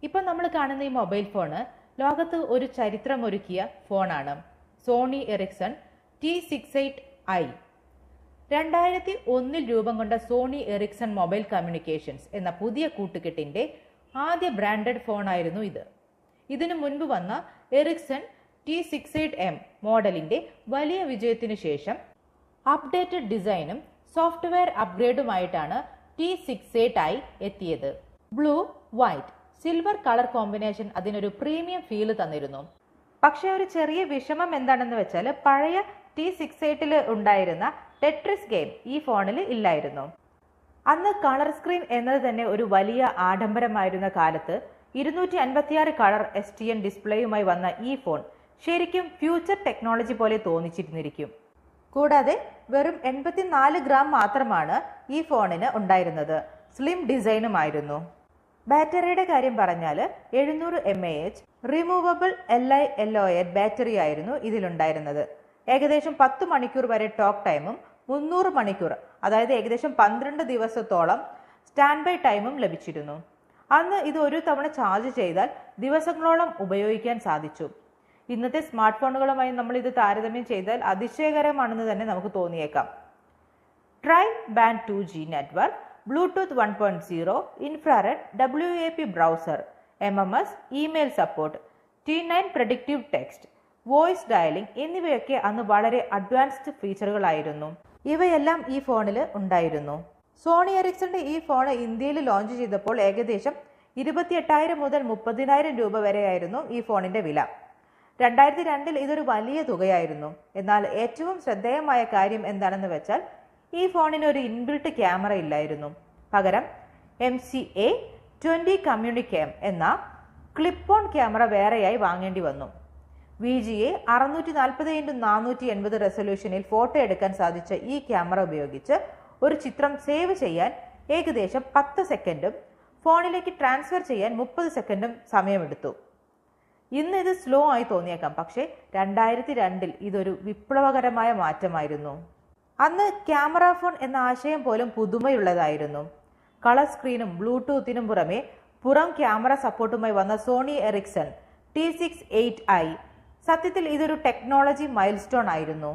ഇപ്പം നമ്മൾ കാണുന്ന ഈ മൊബൈൽ ഫോണ് ലോകത്ത് ഒരു ചരിത്രമൊരുക്കിയ ഫോണാണ്. Sony Ericsson T68i. 2001 രൂപം കൊണ്ട സോണി എറിക്സൺ മൊബൈൽ കമ്മ്യൂണിക്കേഷൻസ് എന്ന പുതിയ കൂട്ടുകെട്ടിന്റെ ആദ്യ ബ്രാൻഡഡ് ഫോണായിരുന്നു ഇത്. ഇതിനു മുൻപ് വന്ന എറിക്സൺ T68M മോഡലിന്റെ വലിയ വിജയത്തിനു ശേഷം അപ്ഡേറ്റഡ് ഡിസൈനും സോഫ്റ്റ്വെയർ അപ്ഗ്രേഡുമായിട്ടാണ് T68i എത്തിയത്. Blue, white, silver colour combination അതിനൊരു പ്രീമിയം ഫീല് തന്നിരുന്നു. പക്ഷെ ഒരു ചെറിയ വിഷമം എന്താണെന്ന് വെച്ചാൽ പഴയ T68 ഉണ്ടായിരുന്ന ടെട്രിസ് ഗെയിം ഈ ഫോണിൽ ഇല്ലായിരുന്നു. അന്ന് കളർ സ്ക്രീൻ എന്നത് തന്നെ ഒരു വലിയ ആഡംബരമായിരുന്ന കാലത്ത് 256 കളർ STN ഡിസ്പ്ലേയുമായി വന്ന ഈ ഫോൺ ശരിക്കും ഫ്യൂച്ചർ ടെക്നോളജി പോലെ തോന്നിച്ചിരുന്നിരിക്കും. കൂടാതെ വെറും 84 ഗ്രാം മാത്രമാണ് ഈ ഫോണിന് ഉണ്ടായിരുന്നത്. സ്ലിം ഡിസൈനുമായിരുന്നു. ബാറ്ററിയുടെ കാര്യം പറഞ്ഞാൽ 700 mAh റിമൂവബിൾ LiLoN ബാറ്ററി ആയിരുന്നു ഇതിലുണ്ടായിരുന്നത്. ഏകദേശം 10 മണിക്കൂർ വരെ ടോക്ക് ടൈമും 300 മണിക്കൂർ, അതായത് ഏകദേശം 12 ദിവസത്തോളം സ്റ്റാൻഡ് ബൈ ടൈമും ലഭിച്ചിരുന്നു. അന്ന് ഇത് ഒരു തവണ ചാർജ് ചെയ്താൽ ദിവസങ്ങളോളം ഉപയോഗിക്കാൻ സാധിച്ചു. ഇന്നത്തെ സ്മാർട്ട് ഫോണുകളുമായി നമ്മൾ ഇത് താരതമ്യം ചെയ്താൽ അതിശയകരമാണെന്ന് തന്നെ നമുക്ക് തോന്നിയേക്കാം. Try band 2G network, Bluetooth 1.0, infrared, WAP browser, MMS, email support, T9 predictive text, voice dialling എന്നിവയൊക്കെ അന്ന് വളരെ അഡ്വാൻസ്ഡ് ഫീച്ചറുകളായിരുന്നു. ഇവയെല്ലാം ഈ ഫോണിൽ ഉണ്ടായിരുന്നു. സോണി എറിക്സന്റെ ഈ ഫോൺ ഇന്ത്യയിൽ ലോഞ്ച് ചെയ്തപ്പോൾ ഏകദേശം 28,000 മുതൽ 30,000 രൂപ വരെയായിരുന്നു ഈ ഫോണിന്റെ വില. 2002 ഇതൊരു വലിയ തുകയായിരുന്നു. എന്നാൽ ഏറ്റവും ശ്രദ്ധേയമായ കാര്യം എന്താണെന്ന് വെച്ചാൽ ഈ ഫോണിന് ഒരു ഇൻബിൽട്ട് ക്യാമറ ഇല്ലായിരുന്നു. പകരം MCA20 കമ്മ്യൂണിക്കേം എന്ന ക്ലിപ്പ് ഓൺ ക്യാമറ വേറെയായി വാങ്ങേണ്ടി വന്നു. VGA 640x480 റെസൊല്യൂഷനിൽ ഫോട്ടോ എടുക്കാൻ സാധിച്ച ഈ ക്യാമറ ഉപയോഗിച്ച് ഒരു ചിത്രം സേവ് ചെയ്യാൻ ഏകദേശം 10 സെക്കൻഡും ഫോണിലേക്ക് ട്രാൻസ്ഫർ ചെയ്യാൻ 30 സെക്കൻഡും സമയമെടുത്തു. ഇന്ന് ഇത് സ്ലോ ആയി തോന്നിയേക്കാം, പക്ഷേ 2002 ഇതൊരു വിപ്ലവകരമായ മാറ്റമായിരുന്നു. അന്ന് ക്യാമറ ഫോൺ എന്ന ആശയം പോലും പുതുമയുള്ളതായിരുന്നു. കളർ സ്ക്രീനും ബ്ലൂടൂത്തിനും പുറമെ പുറം ക്യാമറ സപ്പോർട്ടുമായി വന്ന സോണി എറിക്സൺ T68i സത്യത്തിൽ ഇതൊരു ടെക്നോളജി മൈൽ സ്റ്റോൺ ആയിരുന്നു.